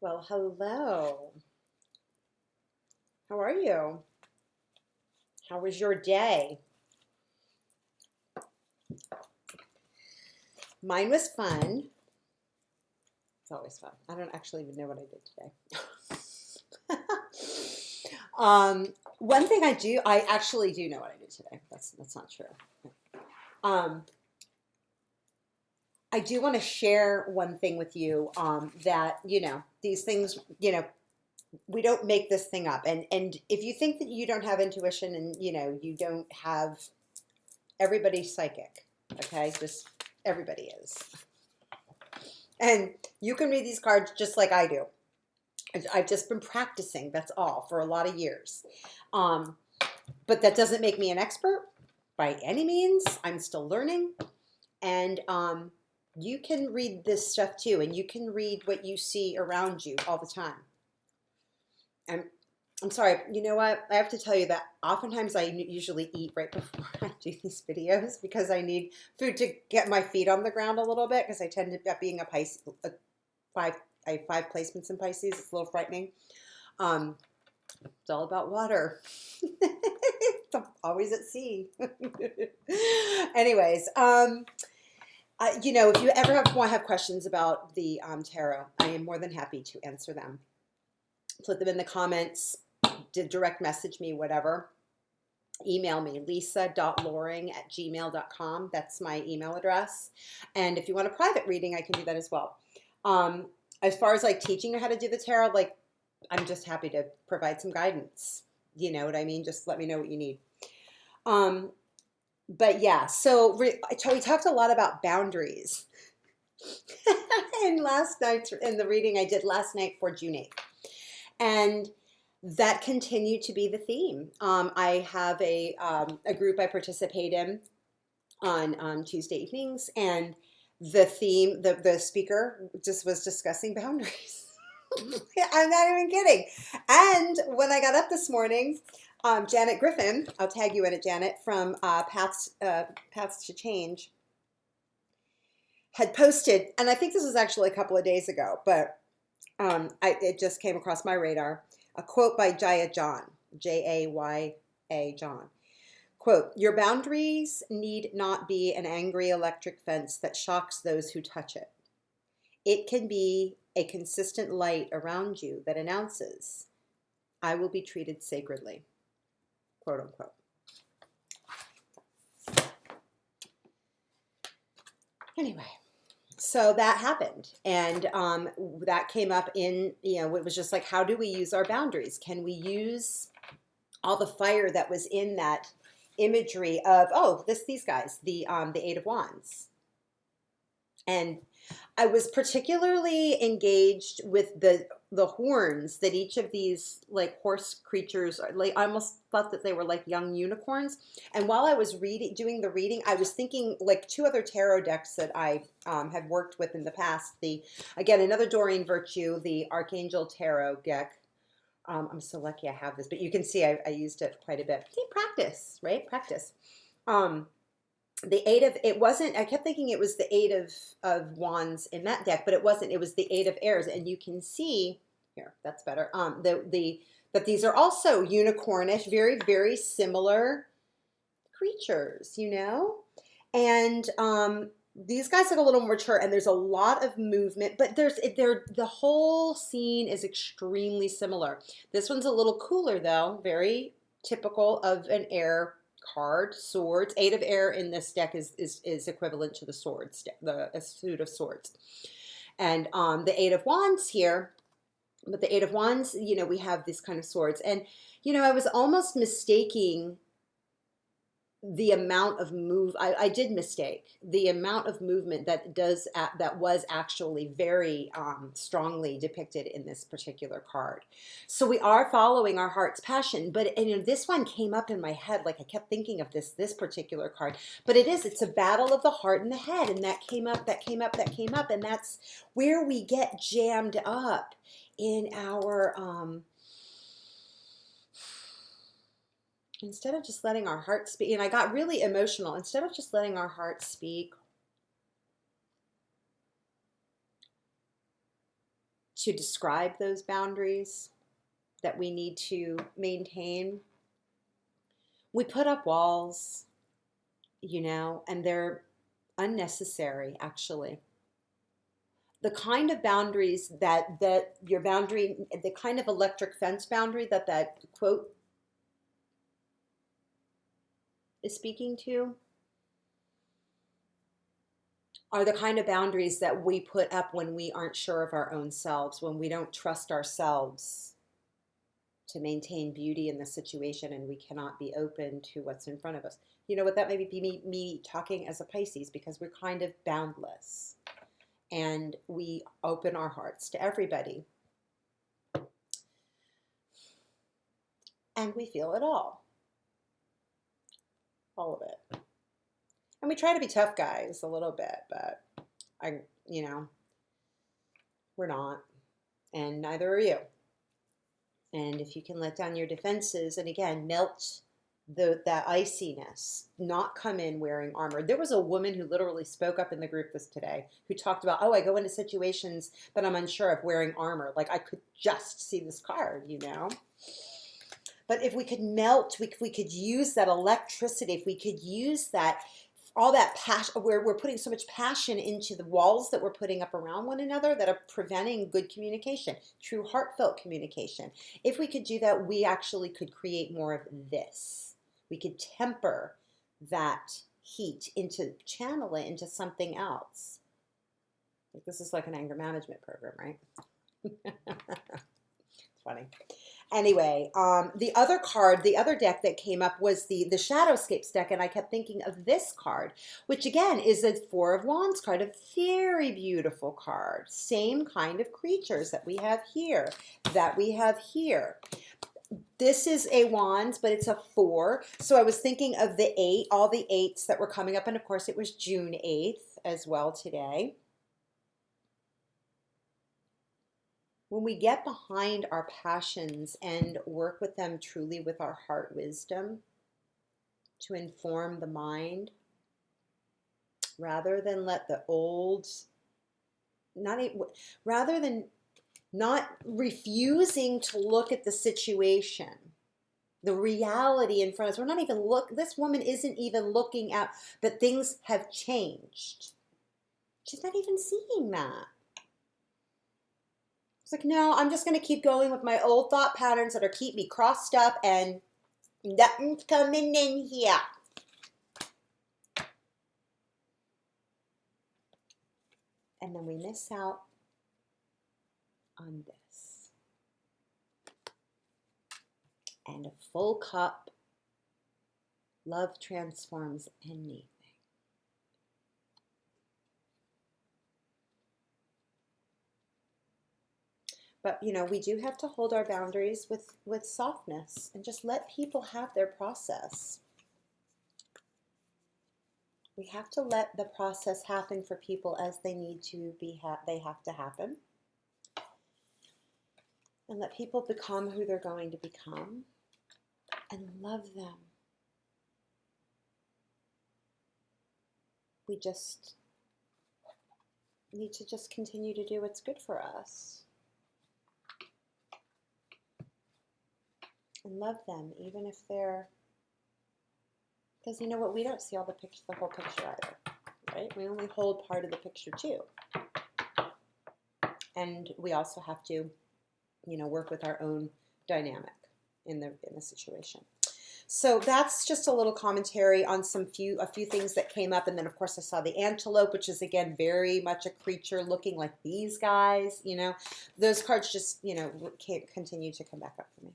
Well, hello. How are you? How was your day? Mine was fun. It's always fun. I don't actually even know what I did today. One thing I actually do know what I did today. That's not true. Um, I do want to share one thing with you that, these things, we don't make this thing up. And if you think that you don't have intuition and, you don't have everybody's psychic, okay? Just everybody is. And you can read these cards just like I do. I've just been practicing, that's all, for a lot of years. Um, but that doesn't make me an expert by any means. I'm still learning. And you can read this stuff too, and you can read what you see around you all the time. And I'm sorry, you know what? I have to tell you that oftentimes I usually eat right before I do these videos because I need food to get my feet on the ground a little bit because I tend to, being a Pisces, five, I have 5 placements in Pisces. It's a little frightening. It's all about water. I'm always at sea. Anyways, if you ever want to have questions about the tarot, I am more than happy to answer them. Put them in the comments, direct message me, whatever. Email me, lisa.loring@gmail.com. That's my email address. And if you want a private reading, I can do that as well. As far as like teaching you how to do the tarot, like I'm just happy to provide some guidance. You know what I mean? Just let me know what you need. But yeah, so we talked a lot about boundaries. And last night, in the reading I did last night for June 8th. And that continued to be the theme. I have a group I participate in on Tuesday evenings, and the theme, the speaker just was discussing boundaries. I'm not even kidding. And when I got up this morning, Janet Griffin, I'll tag you in it, Janet, from Paths to Change, had posted, and I think this was actually a couple of days ago, but it just came across my radar, a quote by Jaya John, Jaya John. Quote, "Your boundaries need not be an angry electric fence that shocks those who touch it. It can be a consistent light around you that announces, I will be treated sacredly," quote unquote. Anyway. So that happened, and that came up in, it was just like, how do we use our boundaries? Can we use all the fire that was in that imagery of, these guys, the Eight of Wands? And I was particularly engaged with the horns that each of these like horse creatures are, like, I almost thought that they were like young unicorns. And while I was doing the reading, I was thinking like 2 other tarot decks that I had worked with in the past. Again, another Doreen Virtue, the Archangel Tarot deck. I'm so lucky I have this, but you can see I used it quite a bit. See, practice, right? Practice. It wasn't, I kept thinking it was the Eight of Wands in that deck, but it wasn't. It was the Eight of Airs. And you can see here, that's better. That these are also unicornish, very, very similar creatures, and these guys look a little more mature, and there's a lot of movement, but the whole scene is extremely similar. This one's a little cooler though, very typical of an air card. Swords, Eight of Air in this deck is equivalent to the swords, the suit of swords, and the Eight of Wands here. But the Eight of Wands, we have this kind of swords, and I was almost mistaking the amount of I did mistake the amount of movement that was actually very strongly depicted in this particular card. So we are following our heart's passion, but this one came up in my head, like I kept thinking of this particular card, but it's a battle of the heart and the head, and that came up, and that's where we get jammed up in our instead of just letting our heart speak. And I got really emotional. Instead of just letting our heart speak, to describe those boundaries that we need to maintain. We put up walls, and they're unnecessary, actually. The kind of boundaries that your boundary, the kind of electric fence boundary that quote is speaking to, are the kind of boundaries that we put up when we aren't sure of our own selves, when we don't trust ourselves to maintain beauty in the situation and we cannot be open to what's in front of us. You know what, that may be me talking as a Pisces, because we're kind of boundless and we open our hearts to everybody. And we feel it all of it. And we try to be tough guys a little bit, but we're not, and neither are you. And if you can let down your defenses and again melt that iciness, not come in wearing armor. There was a woman who literally spoke up in the group this today who talked about, I go into situations that I'm unsure of wearing armor. Like I could just see this card, But if we could melt, if we could use that electricity, if we could use that, all that passion, we're putting so much passion into the walls that we're putting up around one another that are preventing good communication, true heartfelt communication. If we could do that, we actually could create more of this. We could temper that heat channel it into something else. Like this is like an anger management program, right? It's funny. Anyway, the other deck that came up was the Shadowscapes deck, and I kept thinking of this card, which again is a Four of Wands card, a very beautiful card. Same kind of creatures that we have here, This is a Wands, but it's a 4. So I was thinking of the 8, all the 8s that were coming up, and of course it was June 8th as well today. When we get behind our passions and work with them truly with our heart wisdom to inform the mind, rather than let the old, rather than not refusing to look at the situation, the reality in front of us. We're not even this woman isn't even looking at, but things have changed. She's not even seeing that. It's like, no, I'm just going to keep going with my old thought patterns that are keep me crossed up and nothing's coming in here. And then we miss out on this. And a full cup, love transforms anything. But, we do have to hold our boundaries with softness and just let people have their process. We have to let the process happen for people as they need to be, they have to happen. And let people become who they're going to become and love them. We just need to just continue to do what's good for us. And love them, even if they're, because you know what, we don't see all the whole picture either, right? We only hold part of the picture too. And we also have to, work with our own dynamic in the situation. So that's just a little commentary on a few things that came up. And then of course I saw the antelope, which is again very much a creature looking like these guys, those cards just, can't continue to come back up for me.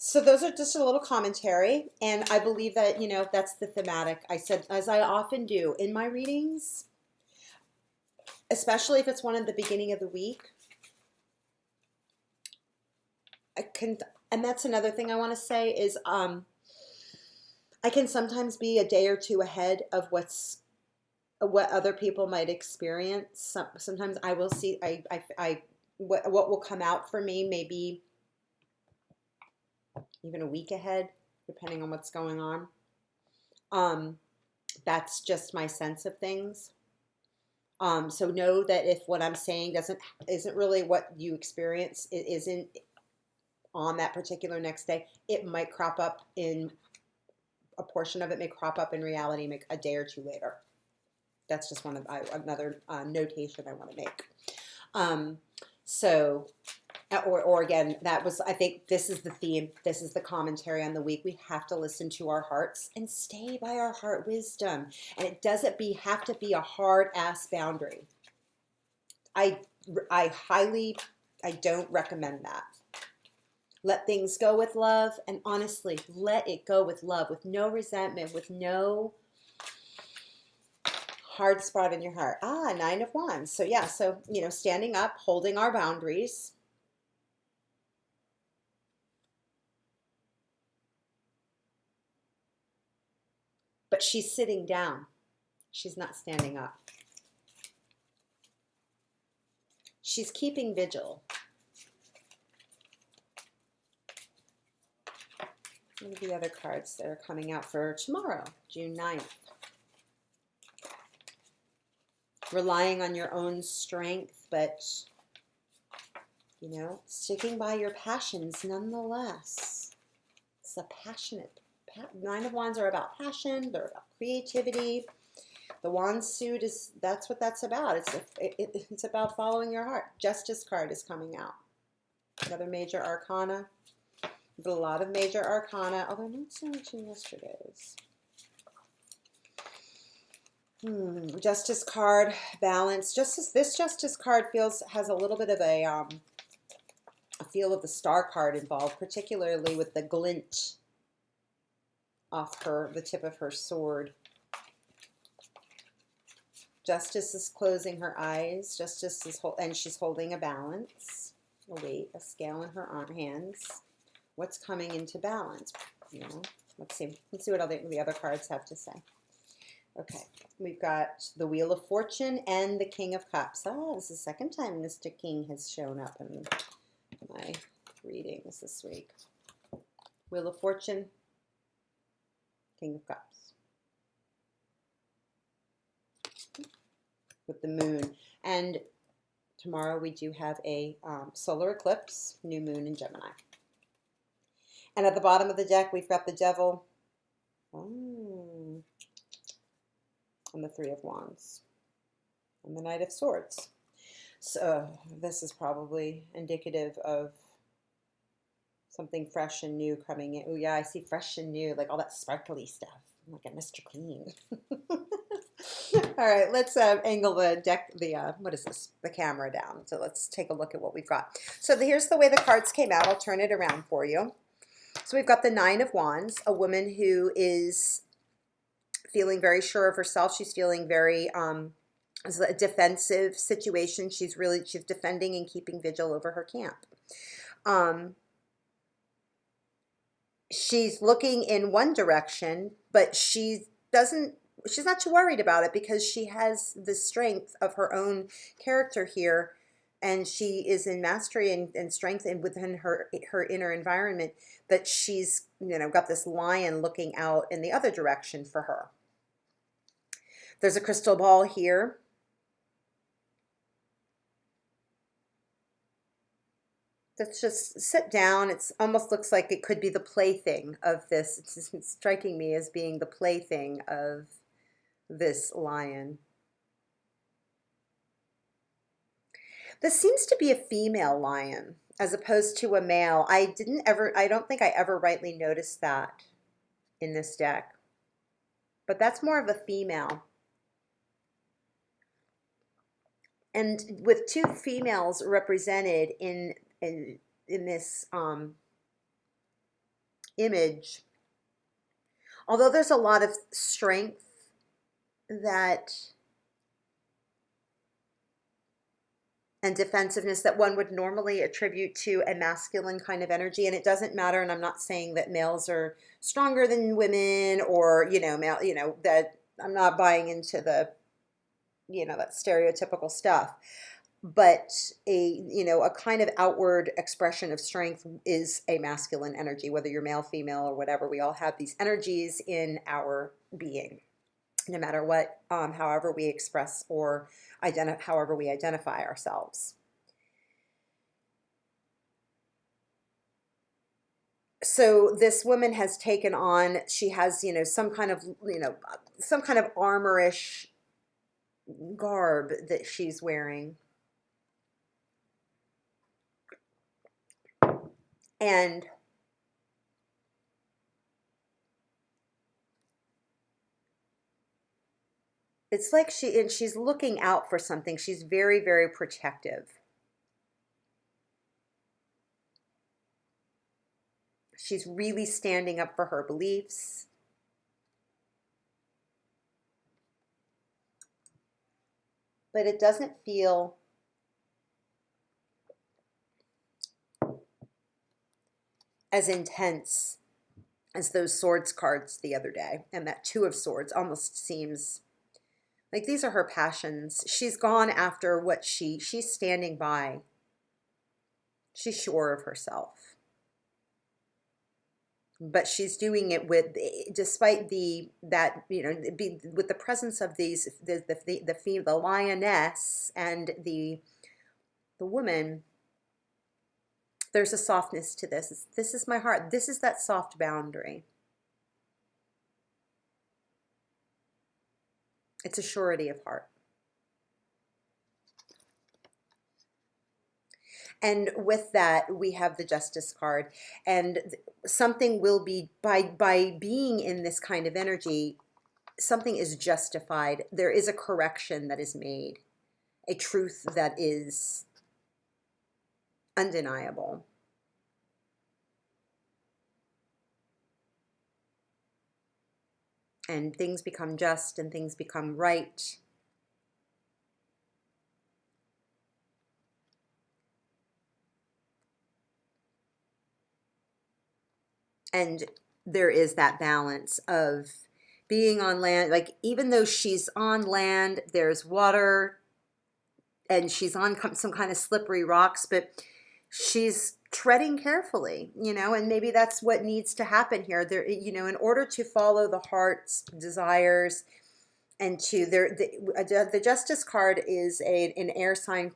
So those are just a little commentary. And I believe that, that's the thematic. I said, as I often do in my readings, especially if it's one at the beginning of the week, and that's another thing I want to say is, I can sometimes be a day or two ahead of what other people might experience. Sometimes I will see, what will come out for me maybe even a week ahead, depending on what's going on. That's just my sense of things. So know that if what I'm saying isn't really what you experience, it isn't on that particular next day, it might crop up in a portion of it may crop up in reality make a day or two later. That's just another notation I want to make. Um, so, or again, that was, I think this is the theme. This is the commentary on the week. We have to listen to our hearts and stay by our heart wisdom. And it doesn't have to be a hard ass boundary. I don't recommend that. Let things go with love, and honestly, let it go with love, with no resentment, with no hard spot in your heart. Nine of Wands. So yeah, so, standing up, holding our boundaries. But she's sitting down. She's not standing up. She's keeping vigil. What are the other cards that are coming out for tomorrow, June 9th? Relying on your own strength, but, sticking by your passions nonetheless. It's a passionate. Nine of Wands are about passion. They're about creativity. The Wand suit that's what that's about. It's about following your heart. Justice card is coming out. Another major arcana. A lot of major arcana, although not so much in yesterday's. Justice card, balance. This Justice card has a little bit of a feel of the Star card involved, particularly with the glint off the tip of her sword. Justice is closing her eyes. Justice is and she's holding a balance, a weight, a scale in her hands. What's coming into balance? Let's see. Let's see what the other cards have to say. Okay, we've got the Wheel of Fortune and the King of Cups. This is the second time Mr. King has shown up in my readings this week. Wheel of Fortune, King of Cups. With the moon. And tomorrow we do have a solar eclipse, new moon in Gemini. And at the bottom of the deck, we've got the Devil. And the Three of Wands. And the Knight of Swords. So this is probably indicative of something fresh and new coming in. Oh yeah, I see fresh and new, like all that sparkly stuff. I'm like a Mr. Clean. All right, let's angle the deck, what is this? The camera down. So let's take a look at what we've got. So here's the way the cards came out. I'll turn it around for you. So we've got the Nine of Wands, a woman who is feeling very sure of herself. She's feeling very, it's a defensive situation. She's defending and keeping vigil over her camp. She's looking in one direction, but she's not too worried about it because she has the strength of her own character here, and she is in mastery and strength and within her inner environment, that she's got this lion looking out in the other direction for her. There's a crystal ball here. Let's just sit down. It almost looks like it could be the plaything of this. It's striking me as being the plaything of this lion. This seems to be a female lion as opposed to a male. I don't think I ever rightly noticed that in this deck. But that's more of a female. And with two females represented in this image, although there's a lot of strength and defensiveness that one would normally attribute to a masculine kind of energy, and it doesn't matter, and I'm not saying that males are stronger than women or male, that I'm not buying into the that stereotypical stuff. But a kind of outward expression of strength is a masculine energy, whether you're male, female, or whatever. We all have these energies in our being. no matter what, however we express or however we identify ourselves. So this woman has taken on, she has, some kind of armorish garb that she's wearing. And it's like she's looking out for something. She's very, very protective. She's really standing up for her beliefs. But it doesn't feel as intense as those swords cards the other day. And that two of swords almost seems like these are her passions. She's gone after what she's standing by. She's sure of herself. But she's doing it with, despite with the presence of these, the lioness and the woman, there's a softness to this. This is my heart. This is that soft boundary. It's a surety of heart. And with that, we have the Justice card. And something will be, by being in this kind of energy, something is justified. There is a correction that is made, a truth that is undeniable. And things become just and things become right. And there is that balance of being on land. Like, even though she's on land, there's water and she's on some kind of slippery rocks, but she's treading carefully, and maybe that's what needs to happen here. There, in order to follow the heart's desires and to the Justice card is an air sign,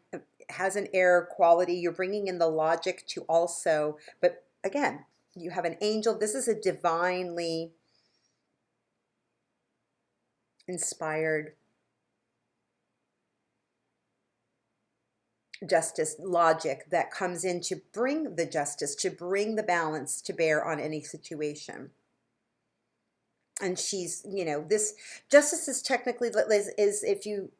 has an air quality. You're bringing in the logic to also, but again, you have an angel. This is a divinely inspired justice logic that comes in to bring the justice, to bring the balance to bear on any situation. And she's, this justice is technically, is if you,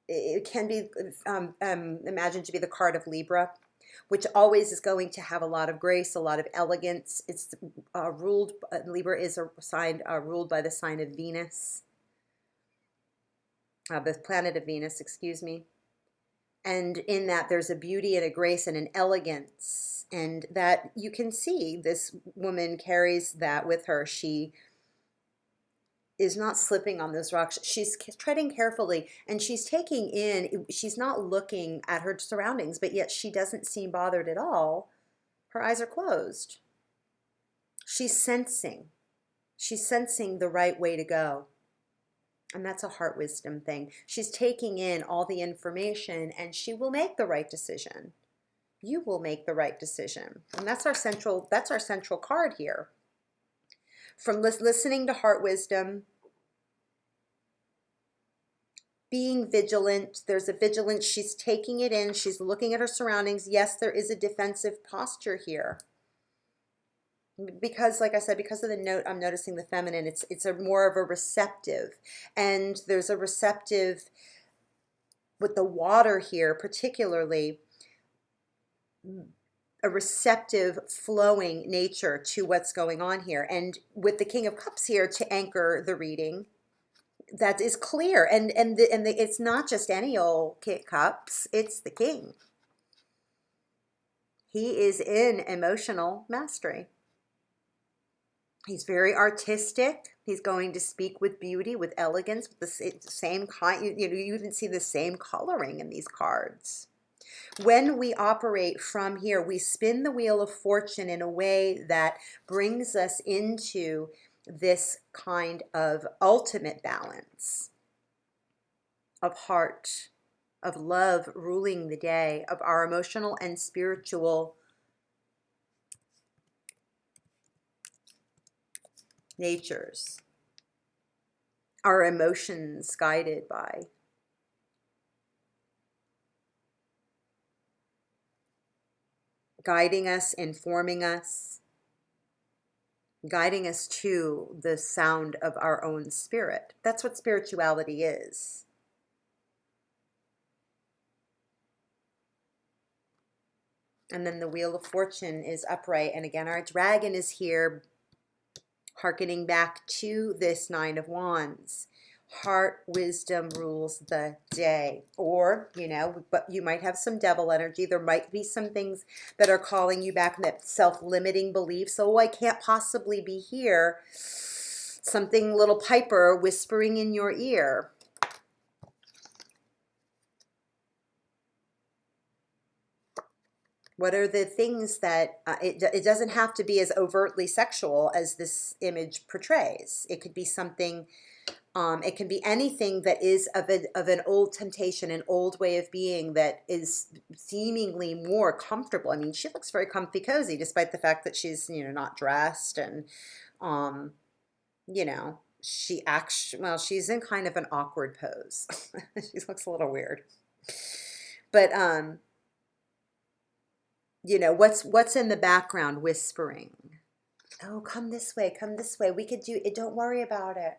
it can be imagined to be the card of Libra, which always is going to have a lot of grace, a lot of elegance. It's Libra is a sign ruled by the sign of Venus, the planet of Venus, excuse me. And in that, there's a beauty and a grace and an elegance, and that you can see this woman carries that with her. She is not slipping on those rocks. She's treading carefully, and she's taking in, she's not looking at her surroundings, but yet she doesn't seem bothered at all. Her eyes are closed. She's sensing the right way to go. And that's a heart wisdom thing. She's taking in all the information, and she will make the right decision. You will make the right decision. And that's our central card here. From listening to heart wisdom, being vigilant, there's a vigilance. She's taking it in. She's looking at her surroundings. Yes, there is a defensive posture here. Because, like I said, because of the note, I'm noticing the feminine. It's a more of a receptive, and there's a receptive with the water here, particularly a receptive, flowing nature to what's going on here. And with the King of Cups here to anchor the reading, that is clear. And it's not just any old cups; it's the King. He is in emotional mastery. He's very artistic. He's going to speak with beauty, with elegance, with the same kind. You even see the same coloring in these cards. When we operate from here, we spin the wheel of fortune in a way that brings us into this kind of ultimate balance of heart, of love ruling the day, of our emotional and spiritual natures, our emotions guided by guiding us, informing us, guiding us to the sound of our own spirit. That's what spirituality is. And then the Wheel of Fortune is upright. And again, our dragon is here, hearkening back to this Nine of Wands. Heart wisdom rules the day. Or, but you might have some devil energy. There might be some things that are calling you back, that self-limiting beliefs. Oh, I can't possibly be here. Something, little Piper whispering in your ear. What are the things that, it doesn't have to be as overtly sexual as this image portrays. It could be something, it can be anything that is of an old temptation, an old way of being that is seemingly more comfortable. I mean, she looks very comfy cozy, despite the fact that she's, not dressed, and, she acts, well, she's in kind of an awkward pose. She looks a little weird. But, what's in the background whispering? Oh, come this way, come this way. We could do it. Don't worry about it.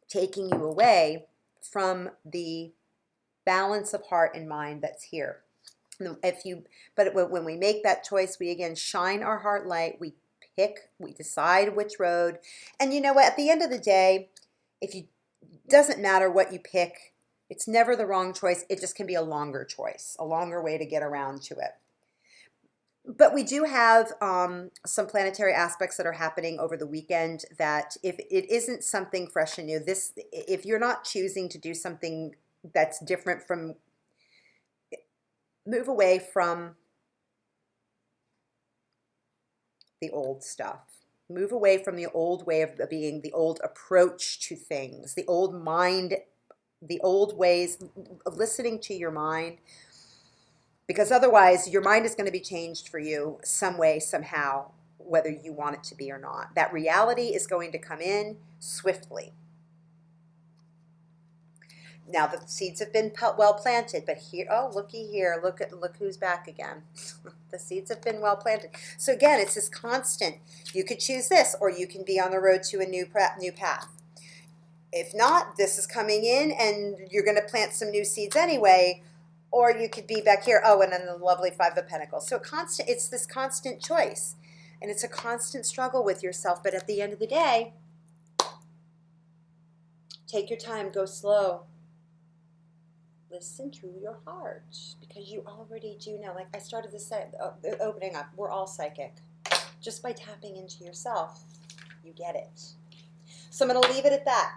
Taking you away from the balance of heart and mind that's here. But when we make that choice, we again shine our heart light. We decide which road. And you know what? At the end of the day, doesn't matter what you pick. It's never the wrong choice. It just can be a longer choice, a longer way to get around to it. But we do have some planetary aspects that are happening over the weekend that if it isn't something fresh and new, if you're not choosing to do something that's different from, move away from the old stuff. Move away from the old way of being, the old approach to things, the old mind, the old ways of listening to your mind, because otherwise your mind is going to be changed for you some way, somehow, whether you want it to be or not. That reality is going to come in swiftly. Now the seeds have been well planted, but here, oh, looky here, look who's back again. The seeds have been well planted. So again, it's this constant. You could choose this, or you can be on the road to a new path. If not, this is coming in and you're going to plant some new seeds anyway, or you could be back here. Oh, and then the lovely Five of Pentacles. So it's this constant choice, and it's a constant struggle with yourself. But at the end of the day, take your time, go slow. Listen to your heart, because you already do know. Like I started to say, opening up, we're all psychic. Just by tapping into yourself, you get it. So I'm going to leave it at that.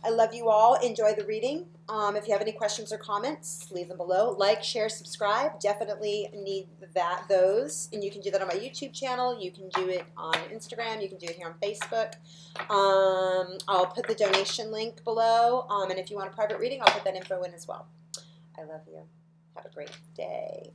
I love you all. Enjoy the reading. If you have any questions or comments, leave them below. Like, share, subscribe. Definitely need those. And you can do that on my YouTube channel. You can do it on Instagram. You can do it here on Facebook. I'll put the donation link below. And if you want a private reading, I'll put that info in as well. I love you. Have a great day.